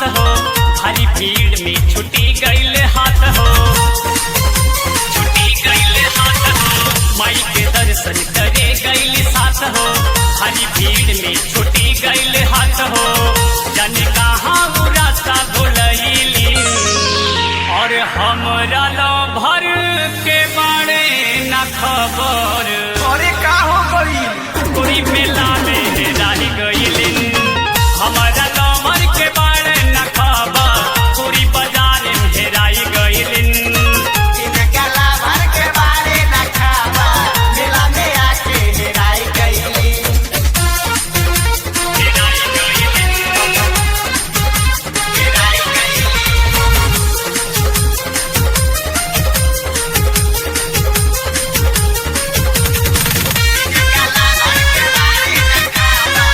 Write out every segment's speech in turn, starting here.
साथ हो, भारी भीड़ में छुटी गईल हाथ हो, छुटी गईल हाथ हो, माई के दर्शन करे गईल साथ हो, भारी भीड़ में छुटी गईल हाथ हो, जाने कहाँ वो रास्ता भुलैली और हमरा लो भर के बारे न खबर। अरे का हो गई पूरी मेला में राही गईलिन, हमारा लमर के बारे न खबर, पूरी बाजार में हेराई गईलिन। इनका लाभर के बारे न खाबा, मेला में आके हेराई गईली। हेराई गईलिन, हेराई गईली। इनका लाभर के बारे न खाबा,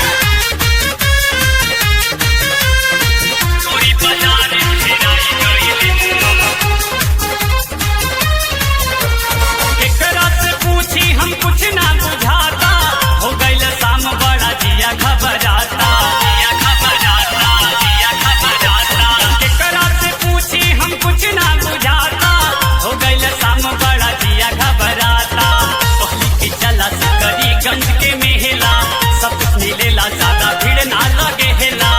पूरी बाजार में हेराई गईलिन। एकरा से पूछी हम कुछ ना बुझाता, हो गईल शाम बड़ा जिया घबराता, जिया घबराता, जिया घबराता। एकरा से पूछी हम कुछ ना बुझाता, हो गईल शाम बड़ा जिया घबराता। पहली के चला सकरीगंज के मेला, सब कुछ मिलेला ज्यादा भीड़ ना लगे हेला।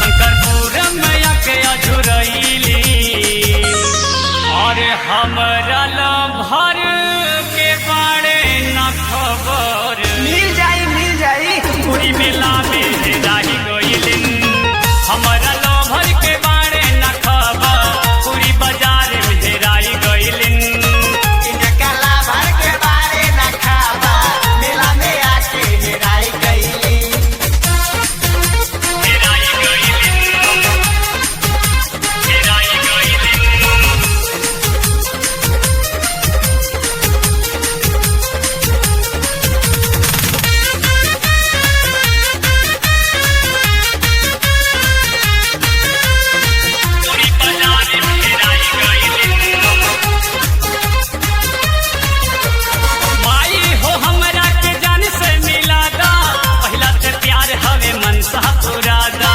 शंकरपुर में आके अझुरैली और हमरा भर के बारे न खबर। मिल जाई मिल जाई। पूरी मेला में हेराई गईलिन, हमरा भर के बारे न खबर, पूरी बाजार में हेराई गईलिन। इनका लाभर के बारे न खाबा, मेला में आके हेराई गईली। हेराई गईलिन, हेराई गईलिन। पूरी बाजार में हेराई गईलिन। माई हो हमरा के जान से मिला दा, पहिला से प्यार हवे मन सा पुरादा,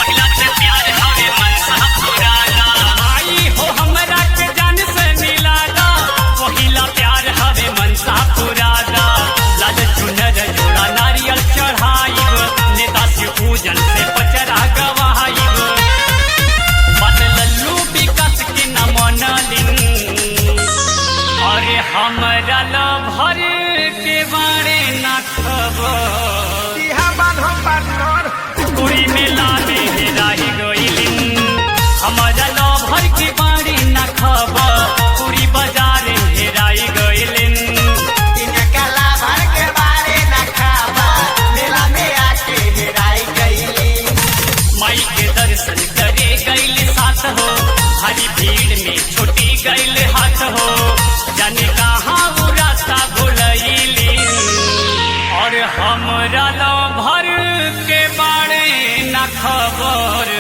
पहिला से प्यार हवे मन सा पुरादा। माई हो हमरा के जान से मिला दा, पहिला प्यार हवे मन सा पुरादा। लाल चुनर जोड़ा नारियल चढ़ाइब, नेता से पूजन से पचरा गवाइब, बात लल्लू विकास के न मनलिन। अरे हमरा भर के बारे न खबर। इहा बांधो पार्टनर। पूरी मेला में हेराई गईलिन, हमरा भर के बारे न खबर, पूरी बाजार में हेराई गईलिन। इनका लाभर के बारे न खाबा, मेला में आके हेराई गईली। माई के दर्शन करे गईल साथ हो, हरी भीड़ में छुटी गईल हाथ हो, जाने कहाँ वो रास्ता भुलैली और हमरा भर के बारे न खबर।